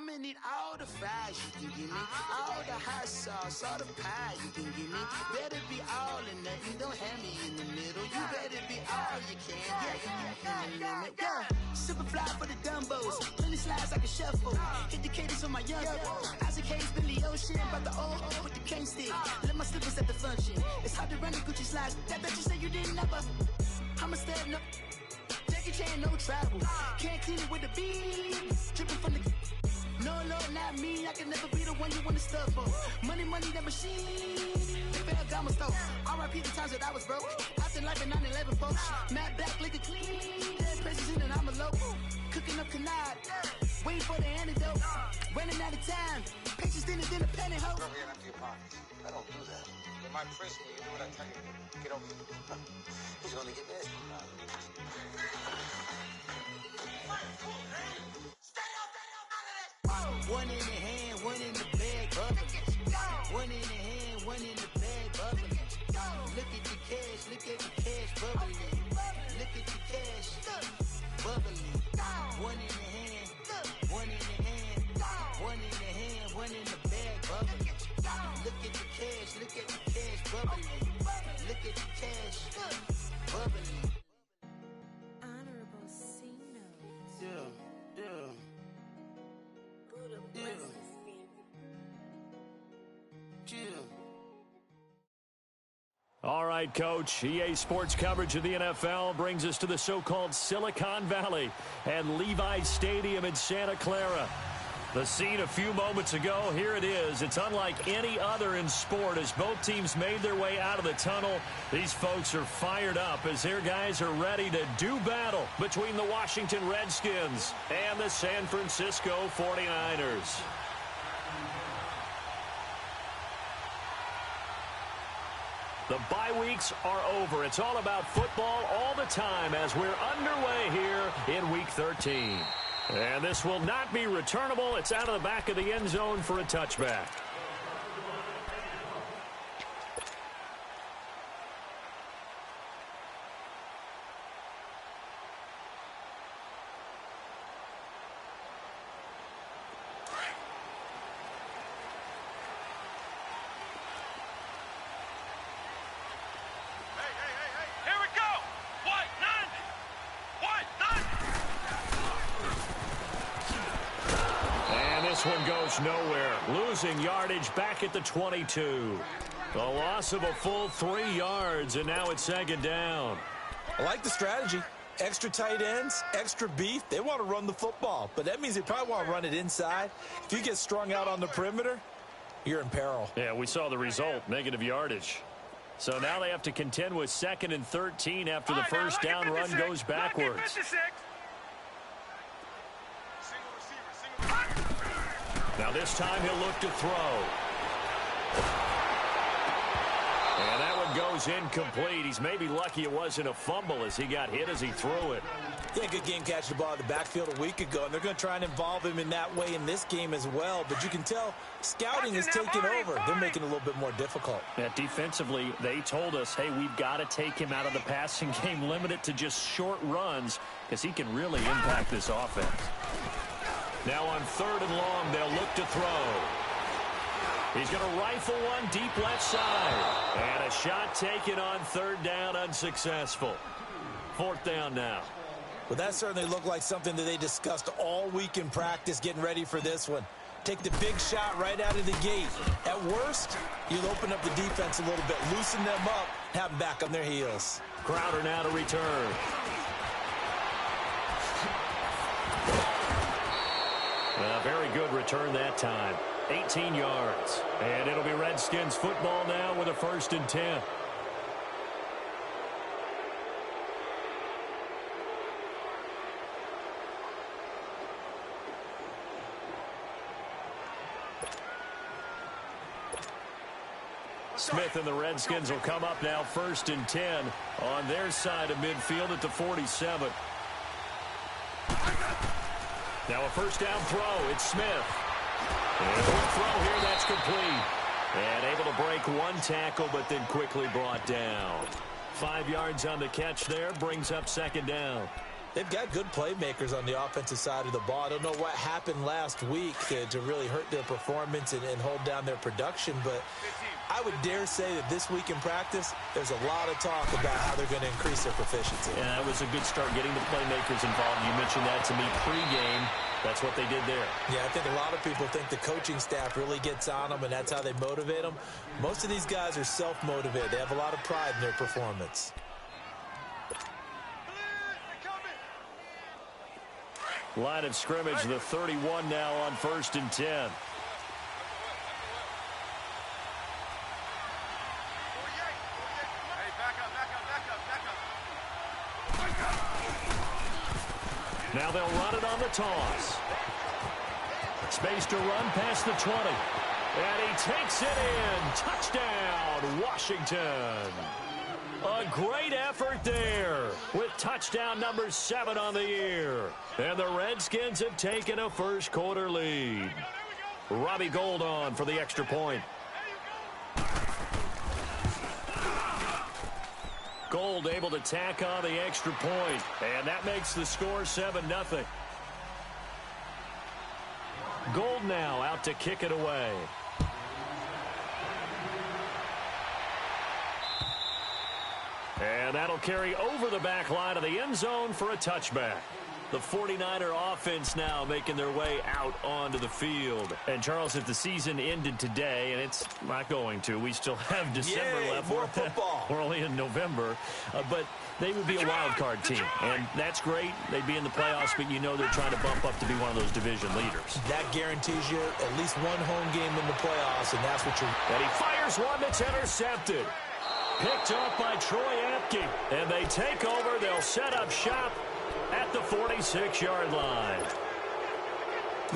I'ma need all the fries you can give me, all the hot sauce, all the pie you can give me. Better be all or nothing, don't have me in the middle. You better be all you can, yeah. Super fly for the Dumbos, plenty slides like a shuffle. Hit the cadence on my young Isaac Hayes, Billy Ocean, about the old with the cane stick. Let my slippers at the function. It's hard to run the Gucci slides. That bet you say you didn't never. I'ma step no. Jackie Chan, no travel. Can't clean it with the beat. Dripping from the. No, not me. I can never be the one you want to stuff for. Money, that machine. Fail got my stove. R.I.P. the times that I was broke. After life in 9/11, folks. Matte black, liquor clean. Dead presses in and I'm a local. Cooking up canard. Waiting for the antidote. Running out of time. Patience thinner than a pantyhose. Rub your empty pockets. I don't do that. In my prison, you do what I tell you. Get over here. He's gonna get nasty. One in the hand, one in the bag, bubbling. One in the hand, one in the bag, bubbling. Look at the cash, bubbling. Look at the cash, bubbling. One in the hand, one in the hand, one in the hand, one in the bag, bubbling. Look at the cash, bubbling. Look at the cash, bubbling. Honorable C notes. Yeah. All right, Coach. EA Sports coverage of the NFL brings us to the so-called Silicon Valley and Levi's Stadium in Santa Clara. The scene a few moments ago, here it is. It's unlike any other in sport as both teams made their way out of the tunnel. These folks are fired up as their guys are ready to do battle between the Washington Redskins and the San Francisco 49ers. The bye weeks are over. It's all about football all the time as we're underway here in Week 13. And this will not be returnable. It's out of the back of the end zone for a touchback. This one goes nowhere. Losing yardage back at the 22. The loss of a full 3 yards, and now it's second down. I like the strategy. Extra tight ends, extra beef. They want to run the football, but that means they probably want to run it inside. If you get strung out on the perimeter, you're in peril. Yeah, we saw the result, negative yardage. So now they have to contend with 2nd and 13 after the first down run goes backwards. Now this time he'll look to throw. And that one goes incomplete. He's maybe lucky it wasn't a fumble as he got hit as he threw it. Yeah, good game catching the ball in the backfield a week ago, and they're going to try and involve him in that way in this game as well. But you can tell scouting is taking over. They're making it a little bit more difficult. Yeah, defensively, they told us, hey, we've got to take him out of the passing game, limit it to just short runs because he can really impact this offense. Now on 3rd and long, they'll look to throw. He's going to rifle one deep left side. And a shot taken on 3rd down, unsuccessful. 4th down now. Well, that certainly looked like something that they discussed all week in practice getting ready for this one. Take the big shot right out of the gate. At worst, you'll open up the defense a little bit, loosen them up, have them back on their heels. Crowder now to return. A very good return that time. 18 yards. And it'll be Redskins football now with a 1st and 10. Smith and the Redskins will come up now 1st and 10 on their side of midfield at the 47. Now a first down throw. It's Smith. And a quick throw here. That's complete. And able to break one tackle, but then quickly brought down. 5 yards on the catch there. Brings up 2nd down. They've got good playmakers on the offensive side of the ball. I don't know what happened last week to really hurt their performance and hold down their production, but I would dare say that this week in practice, there's a lot of talk about how they're going to increase their proficiency. Yeah, that was a good start getting the playmakers involved. You mentioned that to me pregame. That's what they did there. Yeah, I think a lot of people think the coaching staff really gets on them, and that's how they motivate them. Most of these guys are self-motivated. They have a lot of pride in their performance. Line of scrimmage, the 31 now on 1st and 10. Now they'll run it on the toss. Space to run past the 20. And he takes it in. Touchdown, Washington. A great effort there with touchdown number 7 on the year. And the Redskins have taken a first quarter lead. Robbie Gould on for the extra point. Gould able to tack on the extra point. And that makes the score 7-0. Gould now out to kick it away. And that'll carry over the back line of the end zone for a touchback. The 49er offense now making their way out onto the field. And, Charles, if the season ended today, and it's not going to, we still have December left. More football. We're only in November. But they would be a wild card team. And that's great. They'd be in the playoffs, but you know they're trying to bump up to be one of those division leaders. That guarantees you at least one home game in the playoffs, and that's what you're... And he fires one that's intercepted. Picked up by Troy Apke. And they take over. They'll set up shop at the 46-yard line.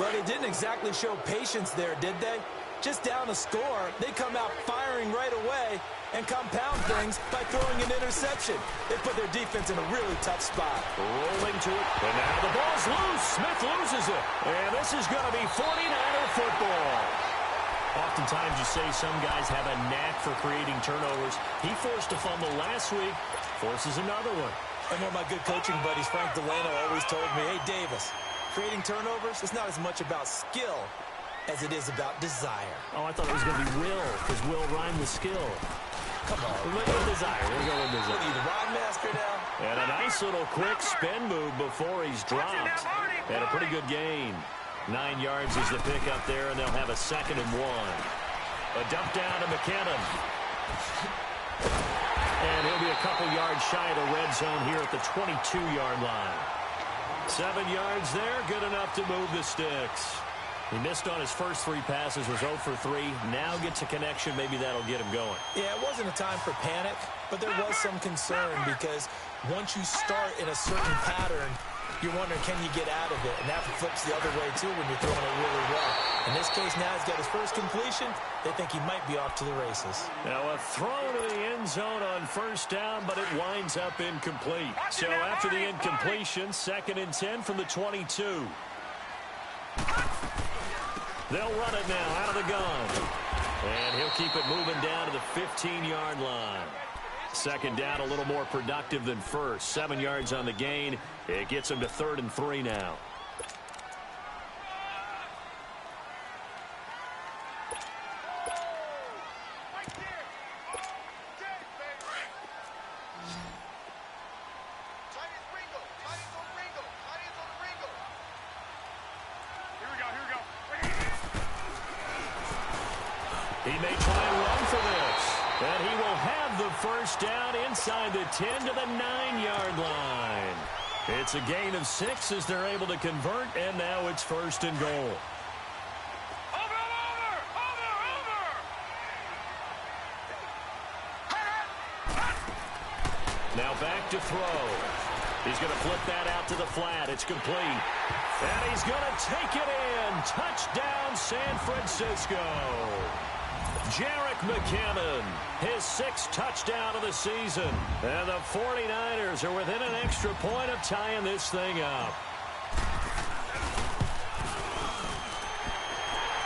Well, they didn't exactly show patience there, did they? Just down a score, they come out firing right away and compound things by throwing an interception. They put their defense in a really tough spot. Rolling to it. And now the ball's loose. Smith loses it. And this is going to be 49er football. Oftentimes you say some guys have a knack for creating turnovers. He forced a fumble last week, forces another one. And one of my good coaching buddies, Frank Delano, always told me, hey, Davis, creating turnovers is not as much about skill as it is about desire. Oh, I thought it was going to be will, because will rhyme with skill. Come on. We'll go with desire. We'll go with desire. What are you, the rod master now? And a nice little quick spin move before he's dropped. And a pretty good gain. 9 yards is the pickup there, and they'll have a 2nd and 1. A dump down to McKinnon. And he'll be a couple yards shy of the red zone here at the 22-yard line. 7 yards there, good enough to move the sticks. He missed on his first 3 passes, was 0 for 3. Now gets a connection, maybe that'll get him going. Yeah, it wasn't a time for panic, but there was some concern because once you start in a certain pattern, you're wondering, can you get out of it? And that flips the other way, too, when you're throwing it really well. In this case, now he's got his first completion. They think he might be off to the races. Now a throw to the end zone on first down, but it winds up incomplete. So after the incompletion, 2nd and 10 from the 22. They'll run it now out of the gun. And he'll keep it moving down to the 15-yard line. 2nd down, a little more productive than first. 7 yards on the gain. It gets him to 3rd and 3 now. He may try and run for this. And he will have the first down inside the 10 to the 9-yard line. It's a gain of 6 as they're able to convert, and now it's 1st and goal. Now back to throw. He's going to flip that out to the flat. It's complete. And he's going to take it in. Touchdown, San Francisco. Jerick McKinnon, his 6th touchdown of the season. And the 49ers are within an extra point of tying this thing up.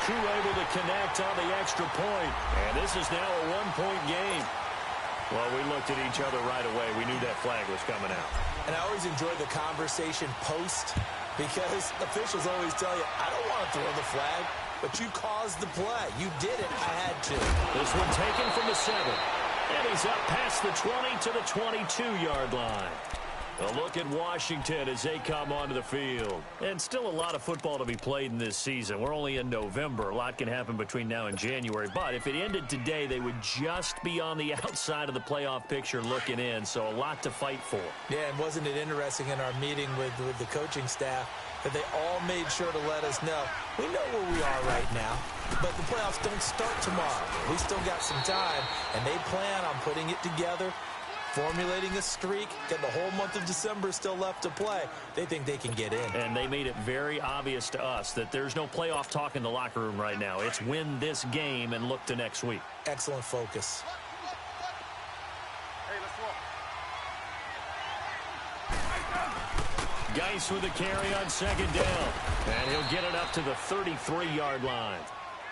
Crew able to connect on the extra point. And this is now a 1-point game. Well, we looked at each other right away. We knew that flag was coming out. And I always enjoy the conversation post because officials always tell you, I don't want to throw the flag, but you caused the play. You did it. I had to. This one taken from the 7. And he's up past the 20 to the 22-yard line. A look at Washington as they come onto the field. And still a lot of football to be played in this season. We're only in November. A lot can happen between now and January. But if it ended today, they would just be on the outside of the playoff picture looking in. So a lot to fight for. Yeah, and wasn't it interesting in our meeting with the coaching staff that they all made sure to let us know, we know where we are right now, but the playoffs don't start tomorrow. We still got some time, and they plan on putting it together, formulating a streak, got the whole month of December still left to play. They think they can get in. And they made it very obvious to us that there's no playoff talk in the locker room right now. It's win this game and look to next week. Excellent focus. Geis with a carry on second down. And he'll get it up to the 33-yard line.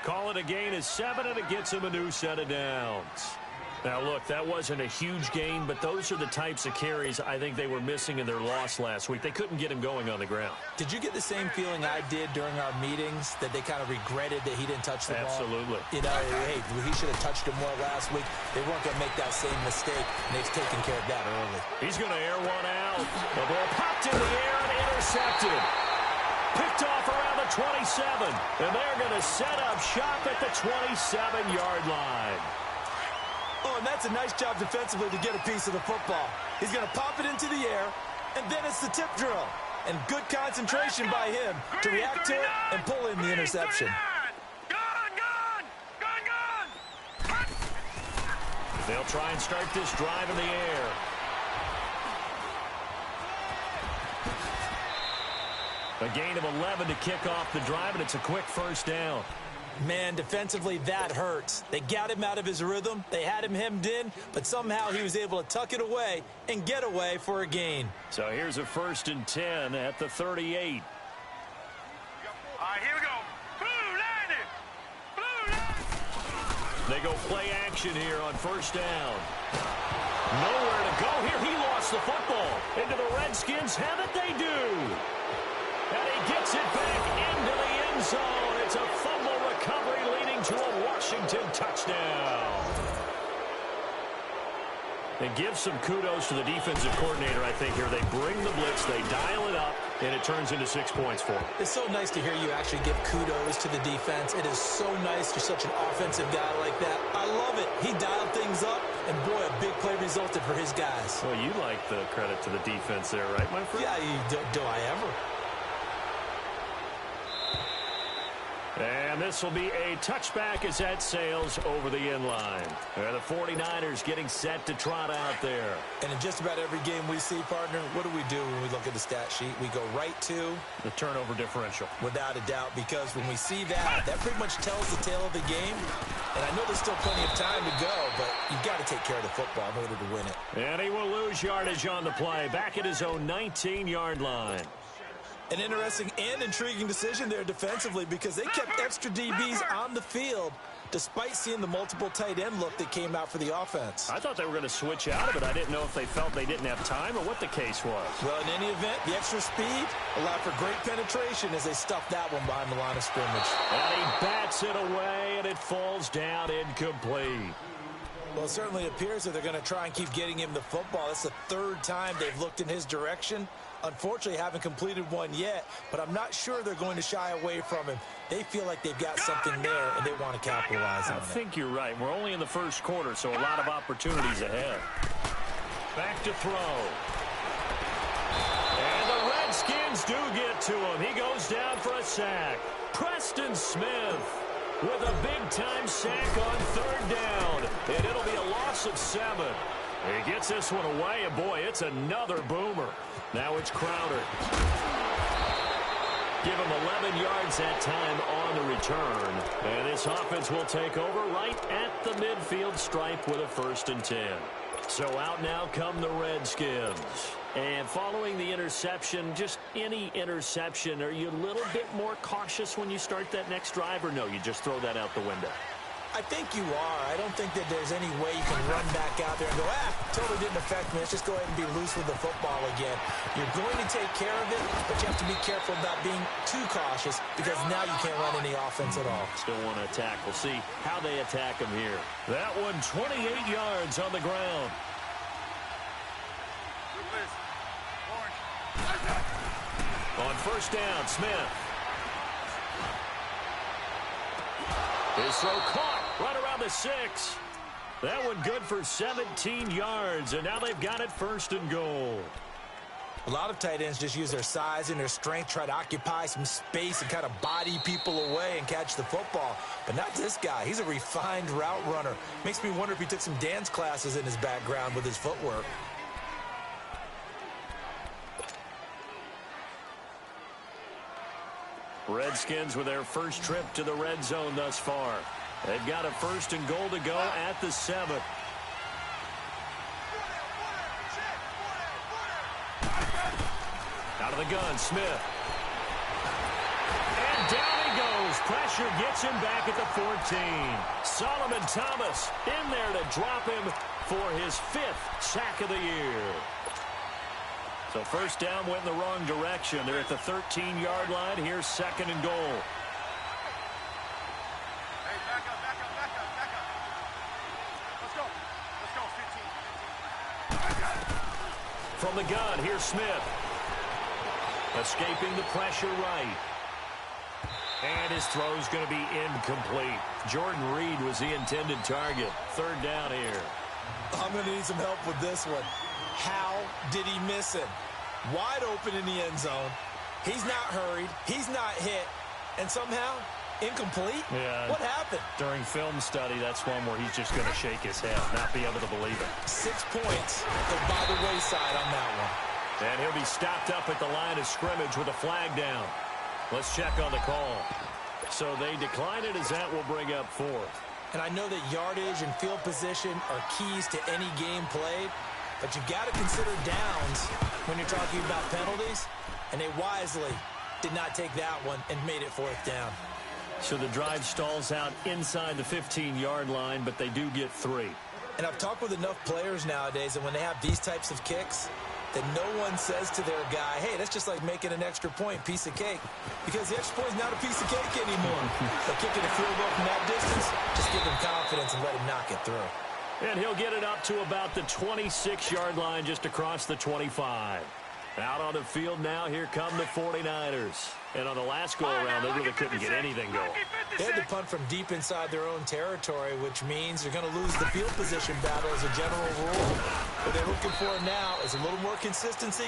Call it a gain of 7, and it gets him a new set of downs. Now, look, that wasn't a huge gain, but those are the types of carries I think they were missing in their loss last week. They couldn't get him going on the ground. Did you get the same feeling I did during our meetings, that they kind of regretted that he didn't touch the ball? Absolutely. You know, hey, he should have touched him more last week. They weren't going to make that same mistake, and they've taken care of that early. He's going to air one out. The ball popped in the air and intercepted. Picked off around the 27, and they're going to set up shop at the 27-yard line. Oh, and that's a nice job defensively to get a piece of the football. He's going to pop it into the air, and then it's the tip drill. And good concentration by him to react to it and pull in the interception. They'll try and start this drive in the air. A gain of 11 to kick off the drive, and it's a quick first down. Man, defensively, that hurts. They got him out of his rhythm. They had him hemmed in, but somehow he was able to tuck it away and get away for a gain. So here's a 1st and 10 at the 38. All right, here we go. Blue line it. Blue line. They go play action here on 1st down. Nowhere to go here. He lost the football. Into the Redskins have it. They do. And he gets it back into the end zone. It's a fumble recovery leading to a Washington touchdown. And give some kudos to the defensive coordinator, I think, here. They bring the blitz, they dial it up, and it turns into 6 points for them. It's so nice to hear you actually give kudos to the defense. It is so nice you're such an offensive guy like that. I love it. He dialed things up, and boy, a big play resulted for his guys. Well, you like the credit to the defense there, right, my friend? Yeah, do I ever? And this will be a touchback as that sails over the end line. The 49ers getting set to trot out there. And in just about every game we see, partner, what do we do when we look at the stat sheet? We go right to the turnover differential. Without a doubt, because when we see that, that pretty much tells the tale of the game. And I know there's still plenty of time to go, but you've got to take care of the football in order to win it. And he will lose yardage on the play, back at his own 19-yard line. An interesting and intriguing decision there defensively, because they kept extra DBs on the field despite seeing the multiple tight end look that came out for the offense. I thought they were going to switch out of it. I didn't know if they felt they didn't have time or what the case was. Well, in any event, the extra speed allowed for great penetration as they stuffed that one behind the line of scrimmage. And he bats it away, and it falls down incomplete. Well, it certainly appears that they're going to try and keep getting him the football. That's the 3rd time they've looked in his direction. Unfortunately, haven't completed one yet, but I'm not sure they're going to shy away from him. They feel like they've got something there, and they want to capitalize on it. I think you're right. We're only in the 1st quarter, so a lot of opportunities ahead. Back to throw. And the Redskins do get to him. He goes down for a sack. Preston Smith with a big-time sack on 3rd down, and it'll be a loss of 7. He gets this one away, and boy, it's another boomer. Now it's Crowder. Give him 11 yards that time on the return. And this offense will take over right at the midfield stripe with a 1st and 10. So out now come the Redskins. And following the interception, just any interception, are you a little bit more cautious when you start that next drive, or no, you just throw that out the window? I think you are. I don't think that there's any way you can run back out there and go, totally didn't affect me. Let's just go ahead and be loose with the football again. You're going to take care of it, but you have to be careful about being too cautious because now you can't run any offense at all. Still want to attack. We'll see how they attack him here. That one 28 yards on the ground. On first down, Smith. His throw caught right around the 6. That one good for 17 yards, and now they've got it first and goal. A lot of tight ends just use their size and their strength, try to occupy some space and kind of body people away and catch the football. But not this guy. He's a refined route runner. Makes me wonder if he took some dance classes in his background with his footwork. Redskins with their first trip to the red zone thus far. They've got a first and goal to go at the 7. Out of the gun, Smith. And down he goes. Pressure gets him back at the 14. Solomon Thomas in there to drop him for his 5th sack of the year. So first down went in the wrong direction. They're at the 13-yard line. Here's second and goal. Hey, back up. Let's go, 15. From the gun, here's Smith. Escaping the pressure right. And his throw's going to be incomplete. Jordan Reed was the intended target. Third down here. I'm going to need some help with this one. How did he miss him? Wide open in the end zone. He's not hurried. He's not hit. And somehow, incomplete? Yeah. What happened? During film study, that's one where he's just going to shake his head, not be able to believe it. 6 points go by the wayside on that one. And he'll be stopped up at the line of scrimmage with a flag down. Let's check on the call. So they decline it as that will bring up 4th. And I know that yardage and field position are keys to any game played, but you got to consider downs when you're talking about penalties, and they wisely did not take that one and made it 4th down. So the drive stalls out inside the 15-yard line, but they do get 3. And I've talked with enough players nowadays, and when they have these types of kicks, that no one says to their guy, hey, that's just like making an extra point, piece of cake. Because the extra point is not a piece of cake anymore. But kicking a field goal from that distance, just give him confidence and let him knock it through. And he'll get it up to about the 26-yard line just across the 25. Out on the field now, here come the 49ers. And on the last go-around, they really couldn't get anything going. They had to punt from deep inside their own territory, which means they're going to lose the field position battle as a general rule. What they're looking for now is a little more consistency,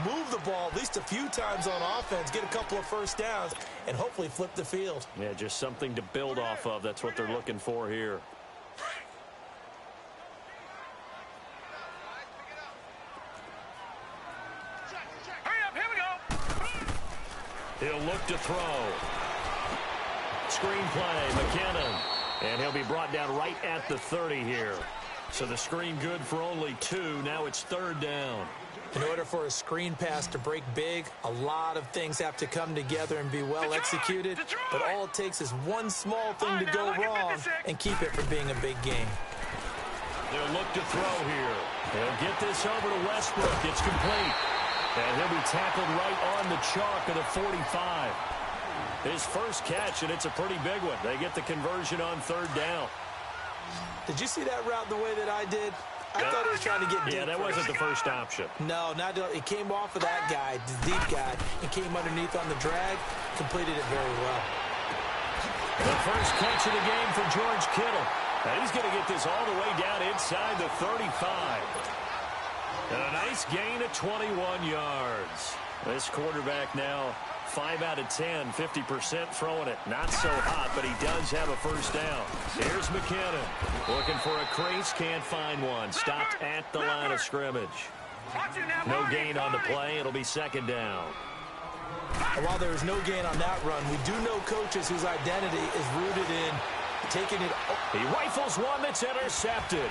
move the ball at least a few times on offense, get a couple of first downs, and hopefully flip the field. Yeah, just something to build off of. That's what they're looking for here. He'll look to throw. Screen play, McKinnon. And he'll be brought down right at the 30 here. So the screen good for only 2. Now it's 3rd down. In order for a screen pass to break big, a lot of things have to come together and be well executed. But all it takes is one small thing to go wrong and keep it from being a big game. They'll look to throw here. They'll get this over to Westbrook. It's complete. And he'll be tackled right on the chalk of the 45. His first catch, and it's a pretty big one. They get the conversion on 3rd down. Did you see that route the way that I did? I thought he was trying to get deep. Yeah, that wasn't the first option. No, not it came off of that guy, the deep guy, and came underneath on the drag, completed it very well. The first catch of the game for George Kittle. And he's going to get this all the way down inside the 35. And a nice gain of 21 yards. This quarterback now 5 out of 10, 50% throwing it. Not so hot, but he does have a first down. Here's McKinnon. Looking for a crease, can't find one. Stopped at the line of scrimmage. No gain on the play. It'll be 2nd down. And while there is no gain on that run, we do know coaches whose identity is rooted in taking it. He rifles one that's intercepted.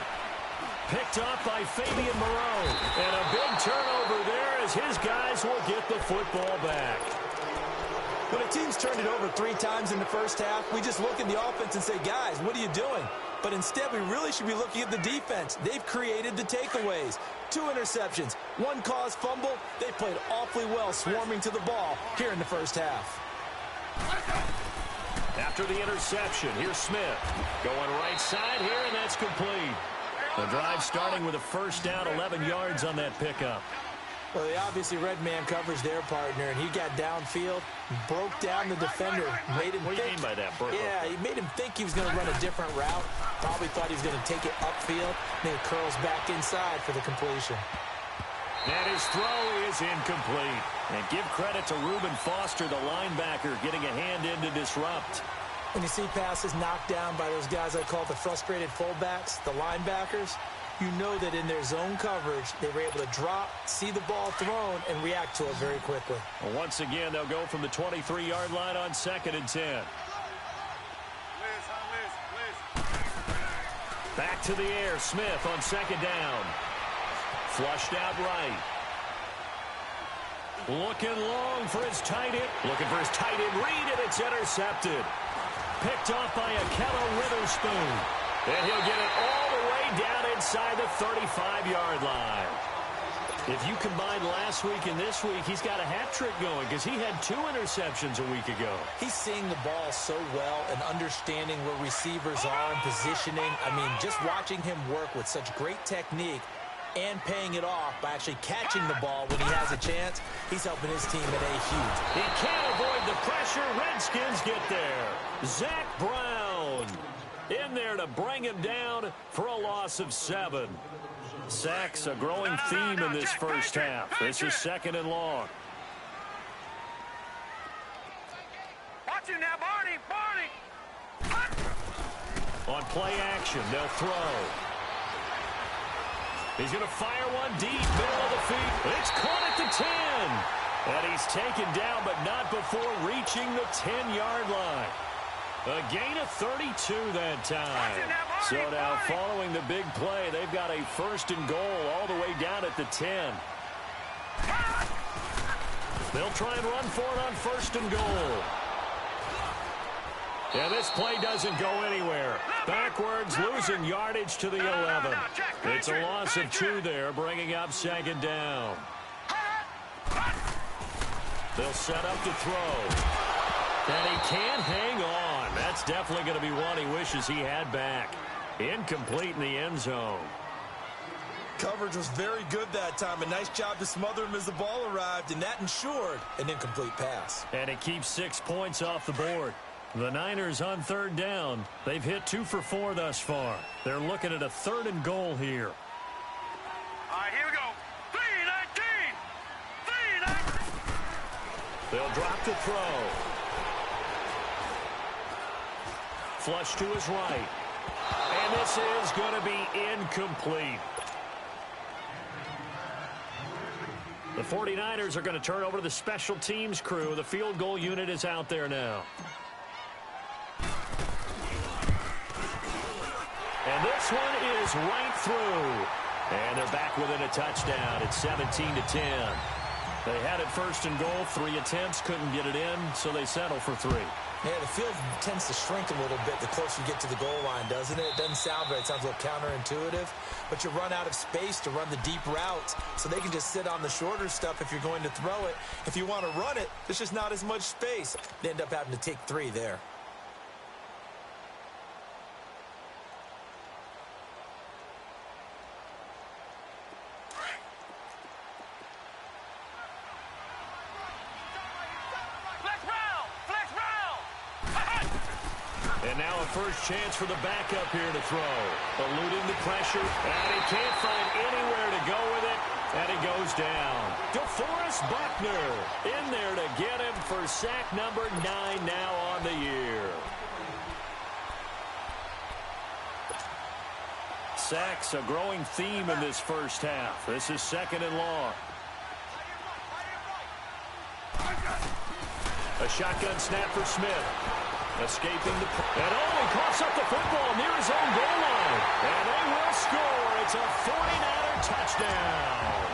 Picked off by Fabian Moreau. And a big turnover there as his guys will get the football back. When a team's turned it over 3 times in the first half, we just look at the offense and say, guys, what are you doing? But instead, we really should be looking at the defense. They've created the takeaways. 2 interceptions, 1 caused fumble. They played awfully well swarming to the ball here in the first half. After the interception, here's Smith. Going right side here, and that's complete. The drive starting with a first down, 11 yards on that pickup. Well, they obviously red man coverage their partner, and he got downfield, broke down the defender, made him What do you mean by that, Burrow? Yeah, he made him think he was going to run a different route. Probably thought he was going to take it upfield. Then it curls back inside for the completion. And his throw is incomplete. And give credit to Reuben Foster, the linebacker, getting a hand in to disrupt. When you see passes knocked down by those guys I call the frustrated fullbacks, the linebackers, you know that in their zone coverage, they were able to drop, see the ball thrown, and react to it very quickly. Well, once again, they'll go from the 23-yard line on 2nd and 10. Back to the air, Smith on 2nd down. Flushed out right. Looking long for his tight end. Looking for his tight end read, and it's intercepted. Picked off by Akello Witherspoon. And he'll get it all the way down inside the 35-yard line. If you combine last week and this week, he's got a hat trick going because he had 2 interceptions a week ago. He's seeing the ball so well and understanding where receivers are and positioning. I mean, just watching him work with such great technique and paying it off by actually catching the ball when he has a chance, he's helping his team in a huge. He can't avoid the pressure. Redskins get there. Zach Brown in there to bring him down for a loss of 7. Sacks a growing theme in this first half. This is 2nd and long. Watch him now, Barney. On play action, they'll throw. He's going to fire one deep, middle of the feet. It's caught at the 10. And he's taken down, but not before reaching the 10-yard line. A gain of 32 that time. So now following the big play, they've got a 1st and goal all the way down at the 10. They'll try and run for it on 1st and goal. And this play doesn't go anywhere. Backwards, losing yardage to the 11. It's a loss of 2 there, bringing up 2nd down. They'll set up to throw. And he can't hang on. That's definitely going to be one he wishes he had back. Incomplete in the end zone. Coverage was very good that time. A nice job to smother him as the ball arrived, and that ensured an incomplete pass. And it keeps 6 points off the board. The Niners on 3rd down. They've hit 2 for 4 thus far. They're looking at a 3rd and goal here. All right, here we go. 3-19. 3-19. They'll drop to throw. Flush to his right. And this is going to be incomplete. The 49ers are going to turn over to the special teams crew. The field goal unit is out there now. And this one is right through. And they're back within a touchdown. It's 17-10. They had it 1st and goal. 3 attempts, couldn't get it in, so they settle for 3. Yeah, the field tends to shrink a little bit the closer you get to the goal line, doesn't it? It doesn't sound right. It sounds a little counterintuitive. But you run out of space to run the deep routes, so they can just sit on the shorter stuff if you're going to throw it. If you want to run it, there's just not as much space. They end up having to take 3 there. And now a first chance for the backup here to throw. Eluding the pressure, and he can't find anywhere to go with it, and he goes down. DeForest Buckner in there to get him for sack number 9 now on the year. Sacks a growing theme in this first half. This is 2nd and long. A shotgun snap for Smith. Escaping the... And he coughs up the football near his own goal line. And they will score. It's a 49er touchdown.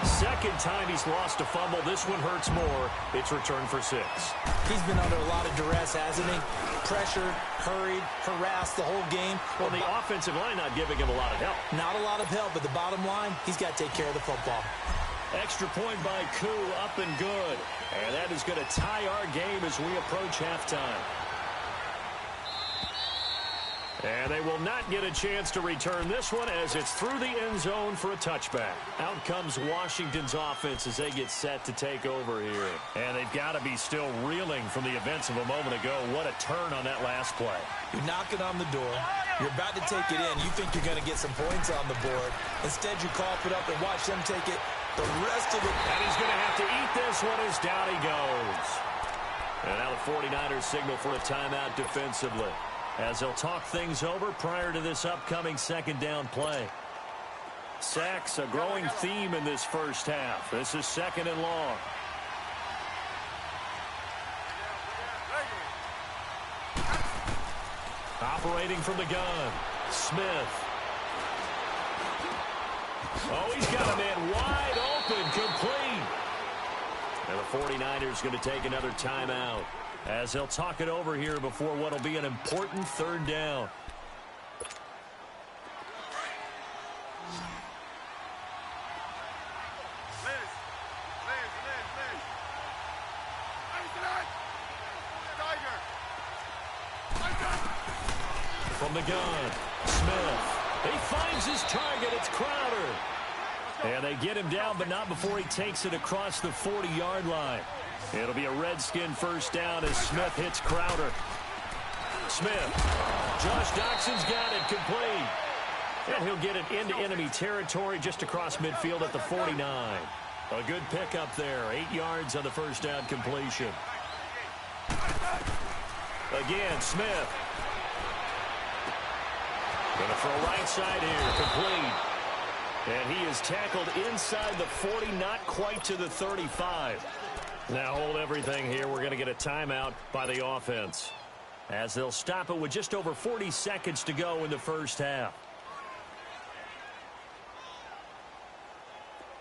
Second time he's lost a fumble. This one hurts more. It's returned for 6. He's been under a lot of duress, hasn't he? Pressured, hurried, harassed the whole game. Well, the offensive line not giving him a lot of help. Not a lot of help, but the bottom line, he's got to take care of the football. Extra point by Koo, up and good. And that is going to tie our game as we approach halftime. And they will not get a chance to return this one as it's through the end zone for a touchback. Out comes Washington's offense as they get set to take over here. And they've got to be still reeling from the events of a moment ago. What a turn on that last play. You're knocking on the door. You're about to take it in. You think you're going to get some points on the board. Instead, you cough it up and watch them take it the rest of it. And he's going to have to eat this one as down he goes. And now the 49ers signal for a timeout defensively, as they'll talk things over prior to this upcoming second down play. Sacks, a growing theme in this first half. This is second and long. Operating from the gun, Smith. Oh, he's got a man wide open, complete. And the 49ers going to take another timeout, as they'll talk it over here before what will be an important third down. From the gun, Smith. He finds his target. It's Crowder. And they get him down, but not before he takes it across the 40-yard line. It'll be a Redskin first down as Smith hits Crowder. Smith. Josh Doxson's got it, complete. And he'll get it into enemy territory just across midfield at the 49. A good pickup there. 8 yards on the first down completion. Again, Smith. Going to throw right side here, complete. And he is tackled inside the 40, not quite to the 35. Now hold everything here. We're going to get a timeout by the offense, as they'll stop it with just over 40 seconds to go in the first half.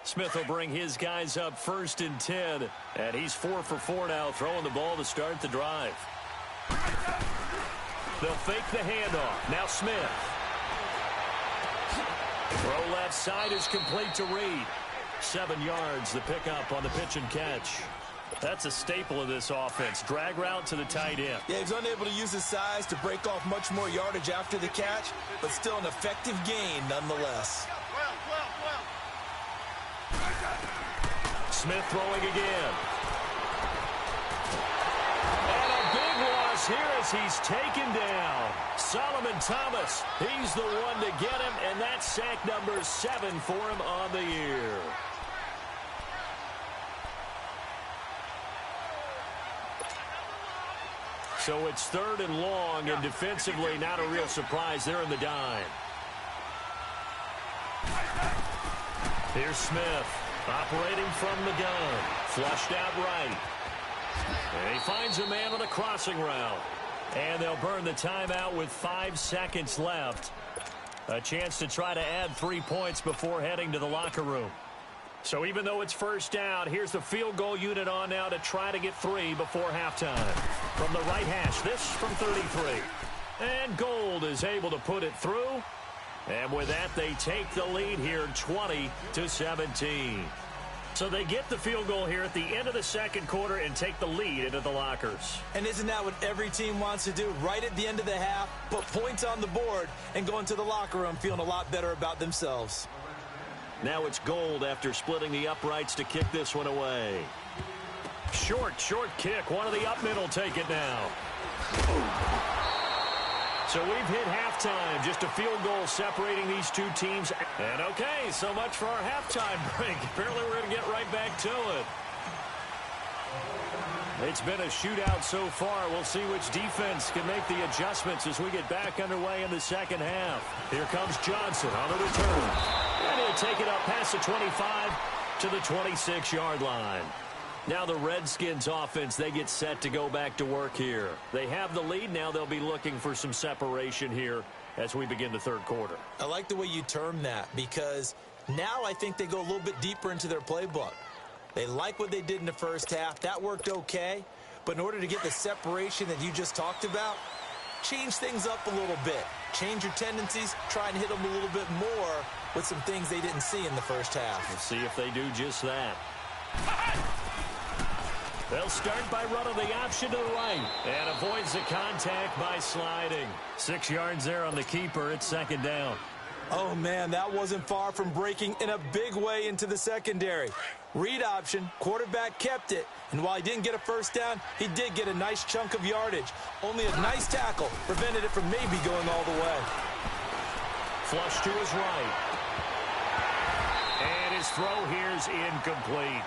Smith will bring his guys up 1st and 10, and he's 4 for 4 now, throwing the ball to start the drive. They'll fake the handoff. Now Smith. Throw left side is complete to Reed. 7 yards, the pickup on the pitch and catch. That's a staple of this offense. Drag route to the tight end. Yeah, he's unable to use his size to break off much more yardage after the catch, but still an effective gain nonetheless. Smith throwing again. And a big loss here as he's taken down. Solomon Thomas, he's the one to get him, and that's sack number 7 for him on the year. So it's 3rd and long, and defensively not a real surprise. They're in the dime. Here's Smith, operating from the gun. Flushed out right. And he finds a man on a crossing route. And they'll burn the timeout with 5 seconds left. A chance to try to add 3 points before heading to the locker room. So even though it's first down, here's the field goal unit on now to try to get 3 before halftime. From the right hash, this from 33. And Gold is able to put it through. And with that, they take the lead here 20-17. So they get the field goal here at the end of the second quarter and take the lead into the lockers. And isn't that what every team wants to do? Right at the end of the half, put points on the board and go into the locker room feeling a lot better about themselves. Now it's Gold after splitting the uprights to kick this one away. Short kick. One of the up middle take it now. So we've hit halftime. Just a field goal separating these two teams. And okay, so much for our halftime break. Apparently we're going to get right back to it. It's been a shootout so far. We'll see which defense can make the adjustments as we get back underway in the second half. Here comes Johnson on the return. And he'll take it up past the 25 to the 26-yard line. Now the Redskins offense, they get set to go back to work here. They have the lead. Now they'll be looking for some separation here as we begin the third quarter. I like the way you term that, because Now I think they go a little bit deeper into their playbook. They like what they did in the first half. That worked okay. But in order to get the separation that you just talked about, change things up a little bit. Change your tendencies. Try and hit them a little bit more with some things they didn't see in the first half. Let's see if they do just that. They'll start by running the option to the right and avoids the contact by sliding. 6 yards there on the keeper. It's second down. Oh, man, that wasn't far from breaking in a big way into the secondary. Read option, quarterback kept it, and while he didn't get a first down, he did get a nice chunk of yardage. Only a nice tackle prevented it from maybe going all the way. Flush to his right. And his throw here's incomplete.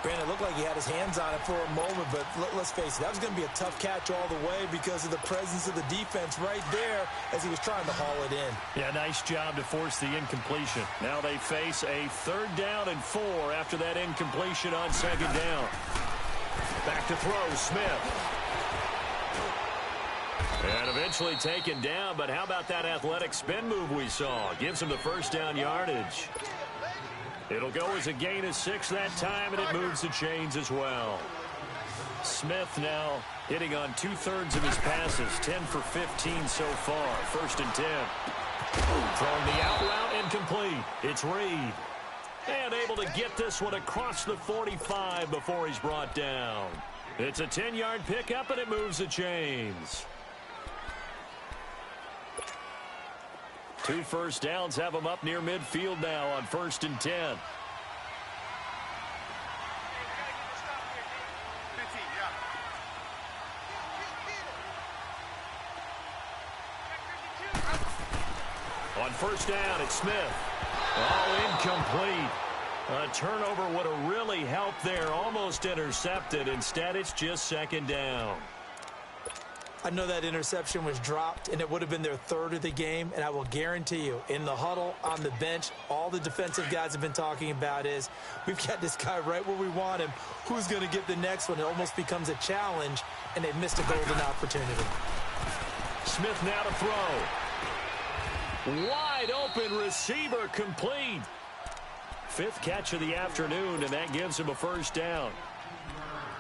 Brandon, it looked like he had his hands on it for a moment, but let's face it, that was going to be a tough catch all the way because of the presence of the defense right there as he was trying to haul it in. Yeah, nice job to force the incompletion. Now they face a 3rd down and 4 after that incompletion on 2nd down. Back to throw, Smith. And eventually taken down, but how about that athletic spin move we saw? Gives him the first down yardage. It'll go as a gain of 6 that time, and it moves the chains as well. Smith now hitting on 2/3 of his passes, 10 for 15 so far. 1st and 10. Throwing the out route incomplete. It's Reed. And able to get this one across the 45 before he's brought down. It's a 10-yard pickup, and it moves the chains. 2 first downs have him up near midfield now on 1st and 10. On 1st down, it's Smith. Oh, incomplete. A turnover would have really helped there. Almost intercepted. Instead, it's just 2nd down. I know that interception was dropped, and it would have been their 3rd of the game, and I will guarantee you, in the huddle, on the bench, all the defensive guys have been talking about is, we've got this guy right where we want him. Who's going to get the next one? It almost becomes a challenge, and they've missed a golden opportunity. Smith now to throw. Wide open receiver complete. 5th catch of the afternoon, and that gives him a 1st down.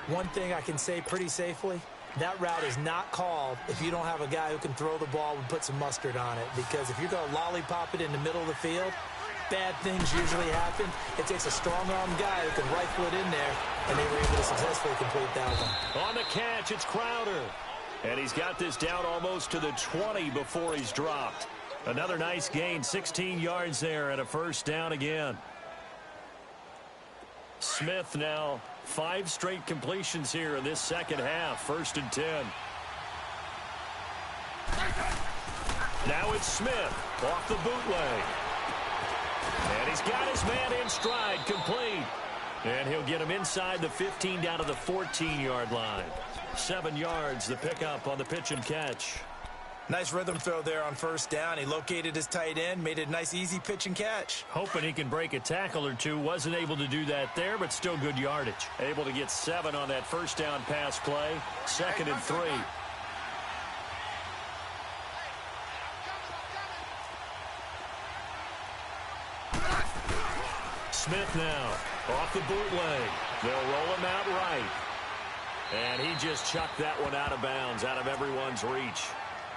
One thing I can say pretty safely, that route is not called if you don't have a guy who can throw the ball and put some mustard on it. Because if you're going to lollipop it in the middle of the field, bad things usually happen. It takes a strong-arm guy who can rifle it in there, and they were able to successfully complete that one. On the catch, it's Crowder. And he's got this down almost to the 20 before he's dropped. Another nice gain, 16 yards there, and a 1st down again. Smith now 5 straight completions here in this 2nd half. 1st and 10. Now it's Smith off the bootleg. And he's got his man in stride, complete. And he'll get him inside the 15 down to the 14-yard line. 7 yards, the pickup on the pitch and catch. Nice rhythm throw there on 1st down. He located his tight end, made it a nice, easy pitch and catch. Hoping he can break a tackle or two. Wasn't able to do that there, but still good yardage. Able to get 7 on that 1st down pass play. 2nd and 3. Smith now off the bootleg. They'll roll him out right. And he just chucked that one out of bounds, out of everyone's reach.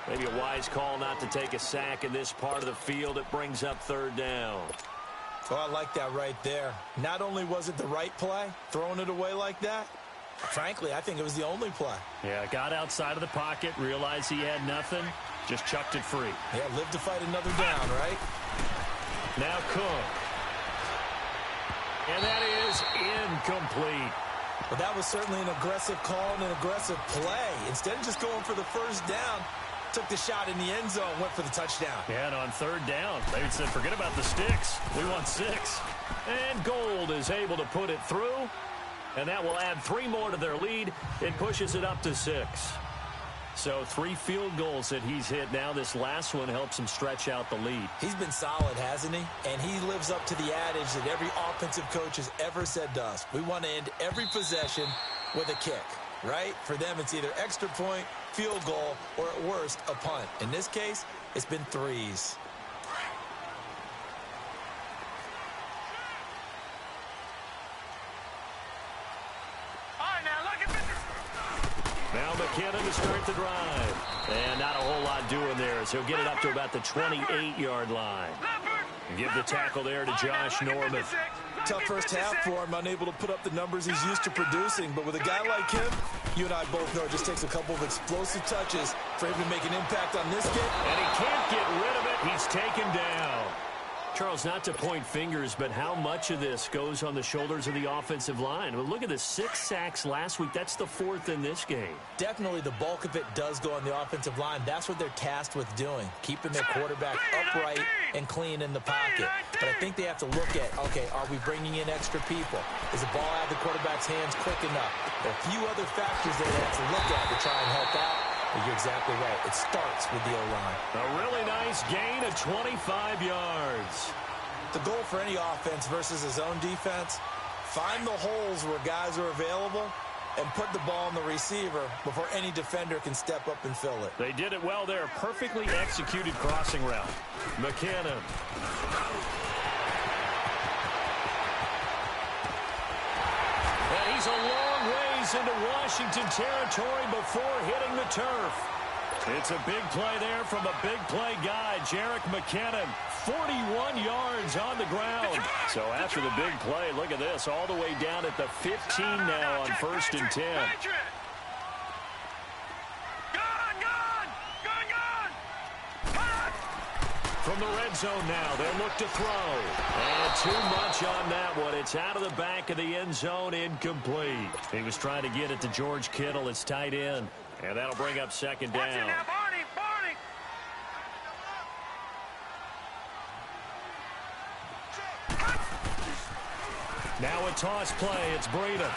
Maybe a wise call not to take a sack in this part of the field. It brings up 3rd down. Oh, I like that right there. Not only was it the right play, throwing it away like that, frankly, I think it was the only play. Yeah, got outside of the pocket, realized he had nothing, just chucked it free. Yeah, live to fight another down, right? Now Cook. And that is incomplete. But that was certainly an aggressive call and an aggressive play. Instead of just going for the 1st down, took the shot in the end zone, went for the touchdown. Yeah, and on 3rd down, they said, forget about the sticks. We want 6. And Gold is able to put it through. And that will add 3 more to their lead. It pushes it up to 6. So 3 field goals that he's hit now. This last one helps him stretch out the lead. He's been solid, hasn't he? And he lives up to the adage that every offensive coach has ever said to us. We want to end every possession with a kick, right? For them, it's either extra point, field goal, or at worst, a punt. In this case, it's been 3s. McKinnon to start the drive. And not a whole lot doing there as he'll get it up to about the 28-yard line. Give the tackle there to Josh Norman. Tough first half for him, unable to put up the numbers he's used to producing. But with a guy like him, you and I both know it just takes a couple of explosive touches for him to make an impact on this game. And he can't get rid of it. He's taken down. Charles, not to point fingers, but how much of this goes on the shoulders of the offensive line? Well, look at the 6 sacks last week. That's the 4th in this game. Definitely the bulk of it does go on the offensive line. That's what they're tasked with doing, keeping their quarterback upright and clean in the pocket. But I think they have to look at, okay, are we bringing in extra people? Is the ball out of the quarterback's hands quick enough? There are a few other factors they have to look at to try and help out. But you're exactly right. It starts with the O-line. A really nice gain of 25 yards. The goal for any offense versus his own defense, find the holes where guys are available and put the ball on the receiver before any defender can step up and fill it. They did it well there. Perfectly executed crossing route. McKinnon. And he's a long ways into Washington territory before hitting the turf. It's a big play there from a big play guy, Jerick McKinnon. 41 yards on the ground. So after the big play, look at this, all the way down at the 15 now on 1st and 10. From the red zone now, they'll look to throw. And too much on that one. It's out of the back of the end zone, incomplete. He was trying to get it to George Kittle, his tight end. And that'll bring up 2nd down. Now a toss play. It's Breida.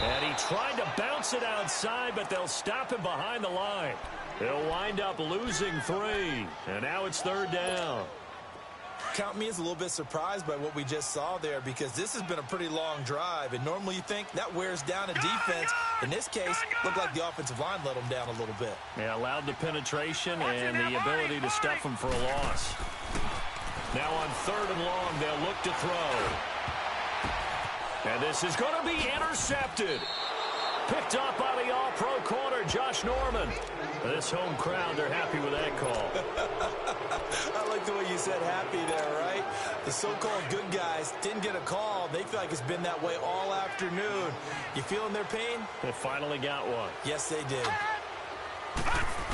And he tried to bounce it outside, but they'll stop him behind the line. They'll wind up losing 3. And now it's 3rd down. Count me as a little bit surprised by what we just saw there, because this has been a pretty long drive, and normally you think that wears down a defense. In this case, looked like the offensive line let them down a little bit. Yeah, allowed the penetration and the ability to stuff them for a loss. Now on 3rd and long, they'll look to throw. And this is going to be intercepted. Picked up by the all-pro corner, Josh Norman. This home crowd, they're happy with that call. I like the way you said happy there, right? The so-called good guys didn't get a call. They feel like it's been that way all afternoon. You feeling their pain? They finally got one. Yes, they did.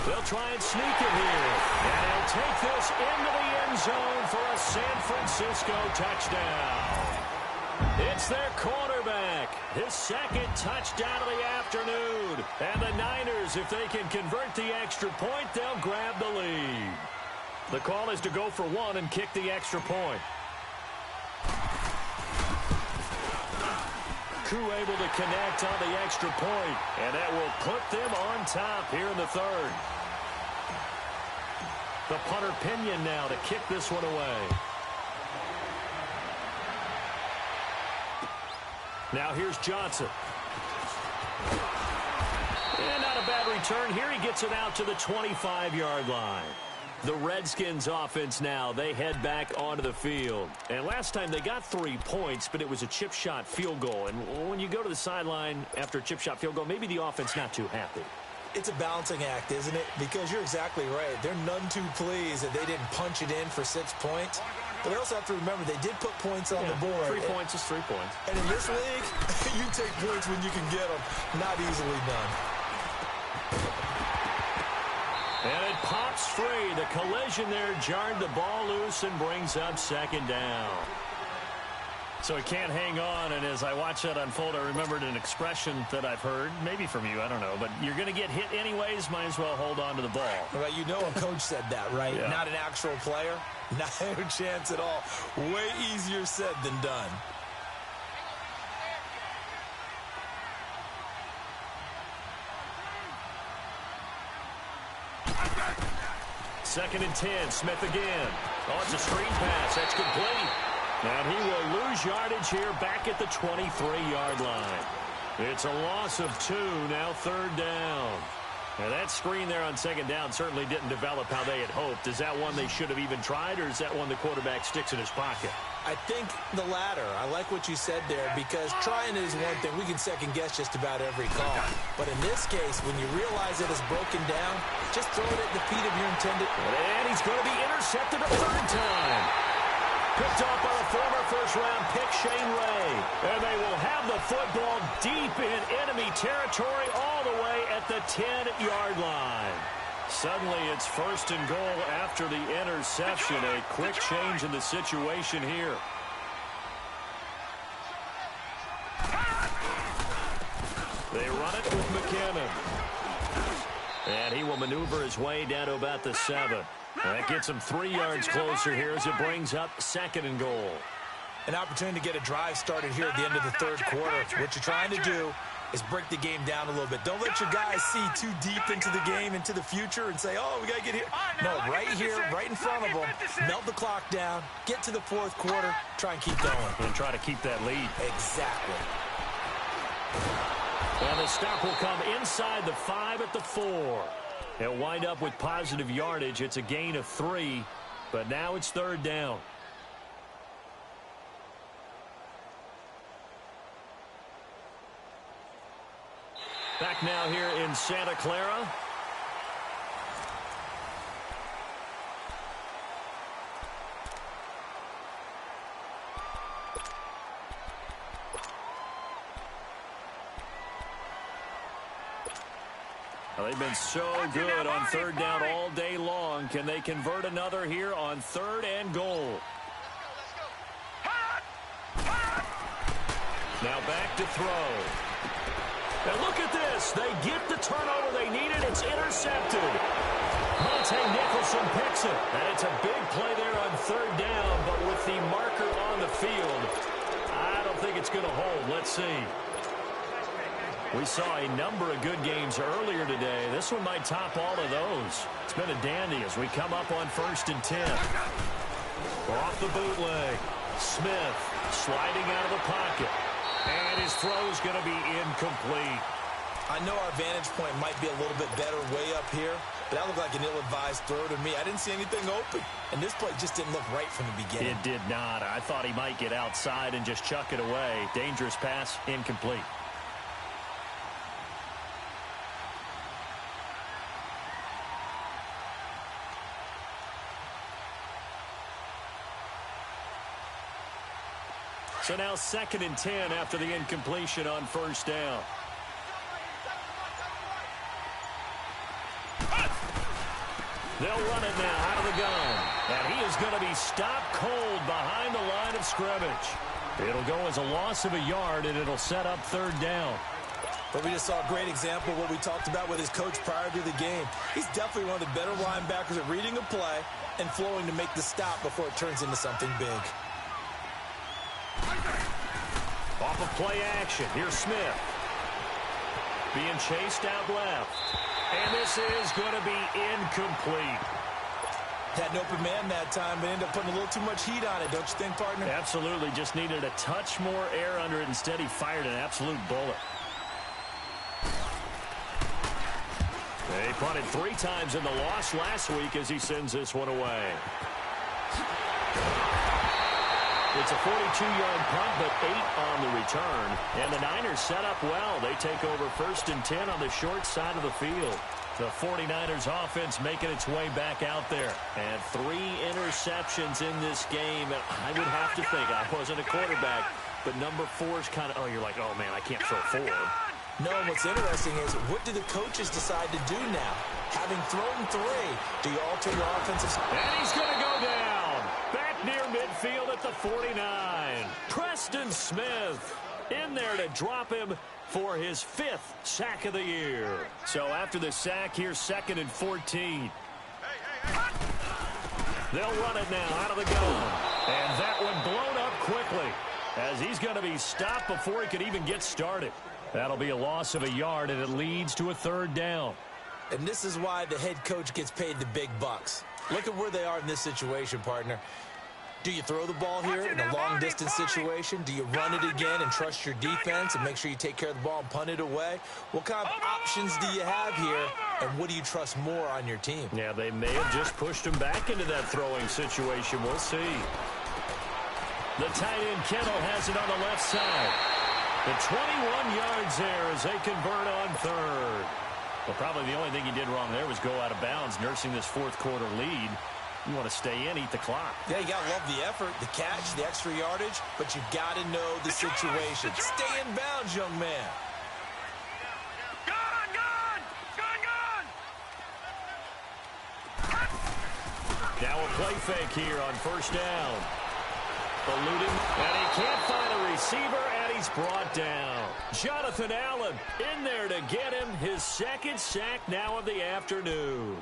They'll try and sneak it here. And they'll take this into the end zone for a San Francisco touchdown. It's their quarterback, his 2nd touchdown of the afternoon. And the Niners, if they can convert the extra point, they'll grab the lead. The call is to go for 1 and kick the extra point. Koo able to connect on the extra point, and that will put them on top here in the 3rd. The punter Pinion now to kick this one away. Now here's Johnson. And not a bad return. Here he gets it out to the 25-yard line. The Redskins offense now, they head back onto the field. And last time they got 3 points, but it was a chip shot field goal. And when you go to the sideline after a chip shot field goal, maybe the offense not too happy. It's a balancing act, isn't it? Because you're exactly right. They're none too pleased that they didn't punch it in for 6 points. But they also have to remember they did put points on the board. 3 points is 3 points. And in this league, you take points when you can get them. Not easily done. And it pops free. The collision there jarred the ball loose and brings up 2nd down. So he can't hang on, and as I watch that unfold, I remembered an expression that I've heard, maybe from you, I don't know, but you're going to get hit anyways, might as well hold on to the ball. Well, you know a coach said that, right? Yeah. Not an actual player. Not a chance at all. Way easier said than done. Second and 10, Smith again. Oh, it's a screen pass. That's complete. And he will lose yardage here back at the 23-yard line. It's a loss of 2, now 3rd down. Now that screen there on second down certainly didn't develop how they had hoped. Is that one they should have even tried, or is that one the quarterback sticks in his pocket? I think the latter. I like what you said there, because trying is one thing. We can second-guess just about every call. But in this case, when you realize it is broken down, just throw it at the feet of your intended. And he's going to be intercepted a third time. Picked off by the former first-round pick, Shane Ray. And they will have the football deep in enemy territory all the way at the 10-yard line. Suddenly, it's first and goal after the interception. A quick change in the situation here. They run it with McKinnon. And he will maneuver his way down to about the 7. That gets him 3 yards closer here as it brings up second and goal. An opportunity to get a drive started here at the end of the third quarter. What you're trying to do is break the game down a little bit. Don't let your guys see too deep into the game, into the future, and say, oh, we got to get here. No, right here, right in front of them, melt the clock down, get to the fourth quarter, try and keep going. And try to keep that lead. Exactly. And the stop will come inside the 5 at the 4. They'll wind up with positive yardage. It's a gain of 3, but now it's third down. Back now here in Santa Clara. Well, they've been so good on third down all day long. Can they convert another here on third and goal? Now back to throw. And look at this. They get the turnover they needed. It's intercepted. Monte Nicholson picks it. And it's a big play there on third down, but with the marker on the field, I don't think it's going to hold. Let's see. We saw a number of good games earlier today. This one might top all of those. It's been a dandy as we come up on 1st and 10. Off the bootleg. Smith sliding out of the pocket. And his throw is going to be incomplete. I know our vantage point might be a little bit better way up here, but that looked like an ill-advised throw to me. I didn't see anything open, and this play just didn't look right from the beginning. It did not. I thought he might get outside and just chuck it away. Dangerous pass, incomplete. So now 2nd and 10 after the incompletion on first down. They'll run it now out of the gun. And he is going to be stopped cold behind the line of scrimmage. It'll go as a loss of a yard, and it'll set up third down. But we just saw a great example of what we talked about with his coach prior to the game. He's definitely one of the better linebackers at reading a play and flowing to make the stop before it turns into something big. Off of play action. Here's Smith. Being chased out left. And this is going to be incomplete. Had an open man that time, but ended up putting a little too much heat on it, don't you think, partner? Absolutely. Just needed a touch more air under it. Instead, he fired an absolute bullet. They punted 3 times in the loss last week as he sends this one away. It's a 42-yard punt, but 8 on the return. And the Niners set up well. They take over 1st and 10 on the short side of the field. The 49ers offense making its way back out there. And 3 interceptions in this game. And I would have to think, I wasn't a quarterback, but number 4 is kind of, oh, you're like, oh, man, I can't throw 4. No, what's interesting is, what do the coaches decide to do now? Having thrown 3, do you alter your offensive... And he's going to go down. Back near midfield at the 49. Preston Smith in there to drop him for his 5th sack of the year. So after the sack, here's 2nd and 14. They'll run it now out of the gun. And that one blown up quickly as he's going to be stopped before he could even get started. That'll be a loss of a yard, and it leads to a third down. And this is why the head coach gets paid the big bucks. Look at where they are in this situation, partner. Do you throw the ball here in a long-distance situation? Do you run it again and trust your defense and make sure you take care of the ball and punt it away? What kind of options do you have here, and what do you trust more on your team? Yeah, they may have just pushed him back into that throwing situation. We'll see. The tight end, Kittle, has it on the left side. The 21 yards there as they convert on third. Well, probably the only thing he did wrong there was go out of bounds, nursing this fourth-quarter lead. You want to stay in, eat the clock. Yeah, you got to love the effort, the catch, the extra yardage, but you got to know the situation. Stay in bounds, young man. Now a play fake here on first down. Eluding, and he can't find a receiver, and he's brought down. Jonathan Allen in there to get him his second sack now of the afternoon.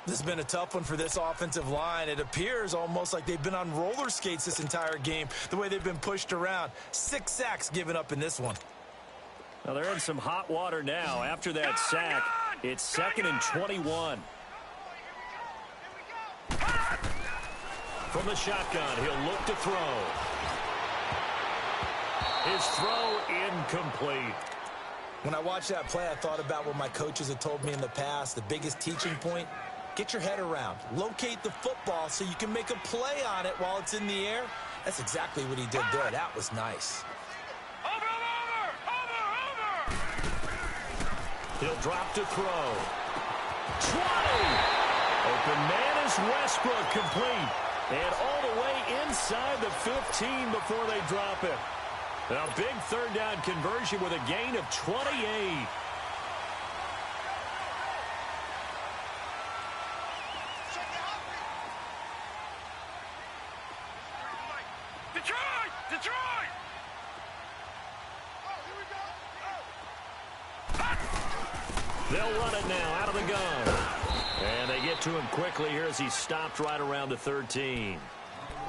This has been a tough one for this offensive line. It appears almost like they've been on roller skates this entire game, the way they've been pushed around. 6 sacks given up in this one. Now they're in some hot water now. After that sack, it's 2nd and 21. From the shotgun, he'll look to throw. His throw incomplete. When I watched that play, I thought about what my coaches had told me in the past. The biggest teaching point, get your head around. Locate the football so you can make a play on it while it's in the air. That's exactly what he did there. That was nice. He'll drop to throw. 20! Open man is Westbrook, complete. And all the way inside the 15 before they drop it. Now, big third down conversion with a gain of 28. Detroit! They'll run it now out of the gun. And they get to him quickly here as he stopped right around the 13.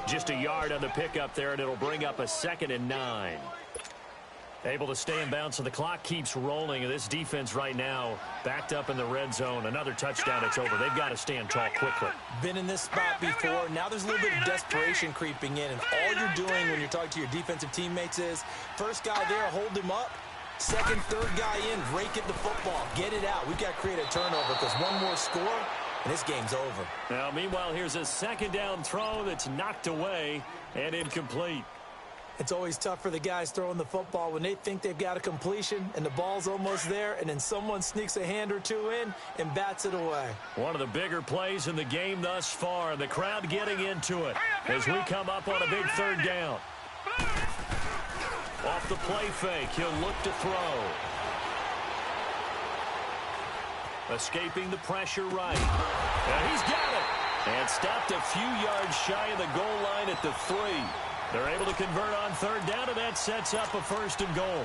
Just a yard on the pickup there, and it'll bring up a 2nd and 9. Able to stay in bounds, so the clock keeps rolling. And this defense right now backed up in the red zone. Another touchdown, it's over. They've got to stand tall quickly. Been in this spot before. Now there's a little bit of desperation creeping in. And all you're doing when you're talking to your defensive teammates is, first guy there, hold him up. Second, third guy in, rake at the football. Get it out. We've got to create a turnover because one more score, and this game's over. Now, meanwhile, here's a 2nd down throw that's knocked away and incomplete. It's always tough for the guys throwing the football when they think they've got a completion and the ball's almost there, and then someone sneaks a hand or two in and bats it away. One of the bigger plays in the game thus far, and the crowd getting into it as we come up on a big third down. Off the play fake, he'll look to throw. Escaping the pressure right. And he's got it. And stopped a few yards shy of the goal line at the 3. They're able to convert on third down, and that sets up a 1st and goal.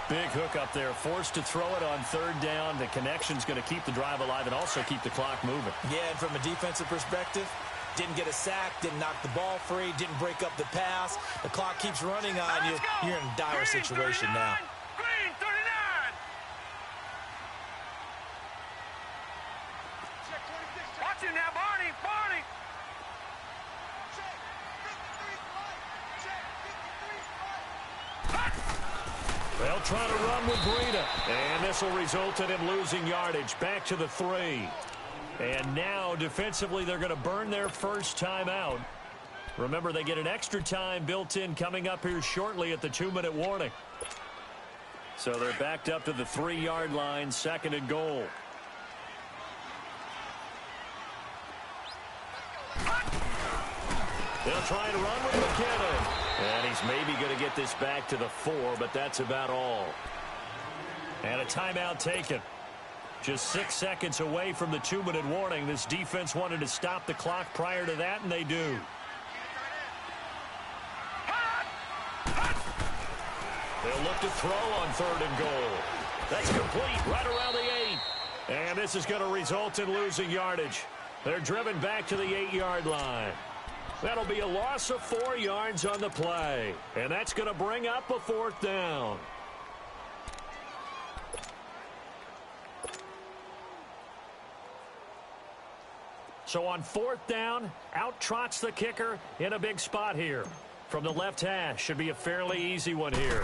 Big hook up there, forced to throw it on third down. The connection's going to keep the drive alive and also keep the clock moving. Yeah, and from a defensive perspective, didn't get a sack, didn't knock the ball free, didn't break up the pass. The clock keeps running on you. You're in a dire situation now. Green 39. Watch it now, Barney. They'll try to run with Breida. And this will result in him losing yardage. Back to the 3. And now, defensively, they're going to burn their first time out. Remember, they get an extra time built in coming up here shortly at the 2-minute warning. So they're backed up to the 3-yard line, 2nd and goal. They'll try and run with McKinnon. And he's maybe going to get this back to the 4, but that's about all. And a timeout taken. Just 6 seconds away from the 2-minute warning. This defense wanted to stop the clock prior to that, and they do. They'll look to throw on 3rd and goal. That's complete right around the 8. And this is going to result in losing yardage. They're driven back to the 8-yard line. That'll be a loss of 4 yards on the play. And that's going to bring up a 4th down. So on 4th down, out trots the kicker in a big spot here. From the left hash, should be a fairly easy one here.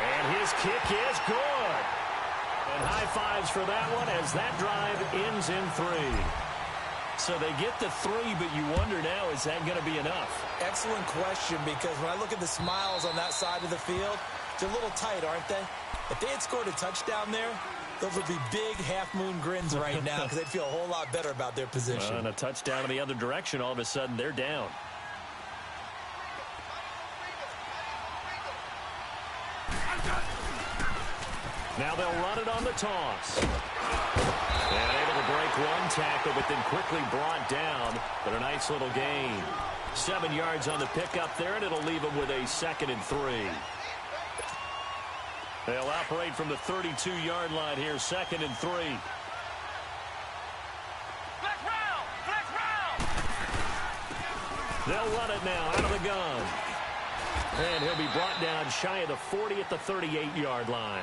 And his kick is good. And high fives for that one as that drive ends in 3. So they get the 3, but you wonder now, is that going to be enough? Excellent question, because when I look at the smiles on that side of the field, they're a little tight, aren't they? If they had scored a touchdown there, those would be big half-moon grins right now because they'd feel a whole lot better about their position. And a touchdown in the other direction, all of a sudden they're down. Now they'll run it on the toss. And able to break one tackle, but then quickly brought down. But a nice little gain. 7 yards on the pickup there, and it'll leave them with a 2nd and 3. They'll operate from the 32-yard line here, 2nd and 3. Flex round! Flex round! They'll run it now out of the gun. And he'll be brought down shy of the 40 at the 38-yard line.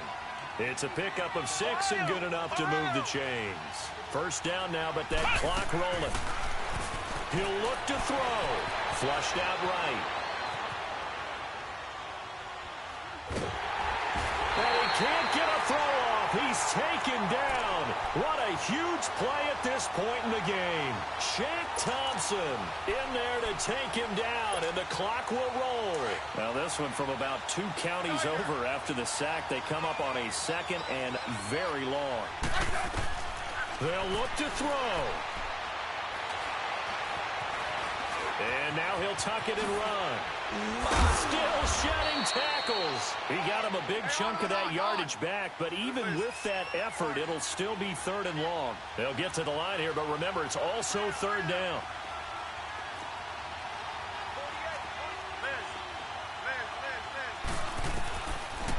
It's a pickup of 6 and good enough to move the chains. 1st down now, but that clock rolling. He'll look to throw. Flushed out right. And he can't get a throw off. He's taken down. What a huge play at this point in the game. Shaq Thompson in there to take him down, and the clock will roll. Now this one from about 2 counties over after the sack. They come up on a 2nd and very long. They'll look to throw. And now he'll tuck it and run. Still shedding tackles. He got him a big chunk of that yardage back, but even with that effort, it'll still be 3rd and long. They'll get to the line here, but remember, it's also 3rd down.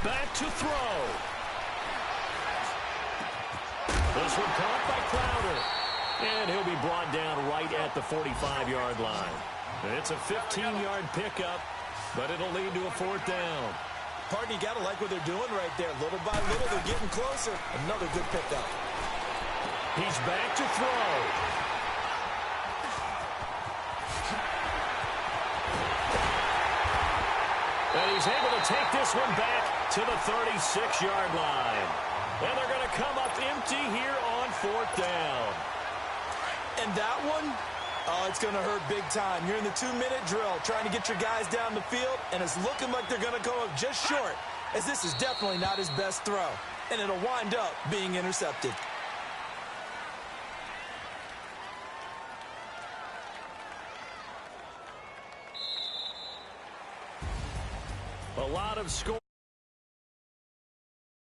Back to throw. This one caught by Crowder. And he'll be brought down right at the 45-yard line. It's a 15-yard pickup, but it'll lead to a 4th down. Pardon, you got to like what they're doing right there. Little by little, they're getting closer. Another good pickup. He's back to throw. And he's able to take this one back to the 36-yard line. And they're going to come up empty here on 4th down. And that one, oh, it's going to hurt big time. You're in the 2-minute drill trying to get your guys down the field, and it's looking like they're going to come up just short, as this is definitely not his best throw. And it'll wind up being intercepted. A lot of score.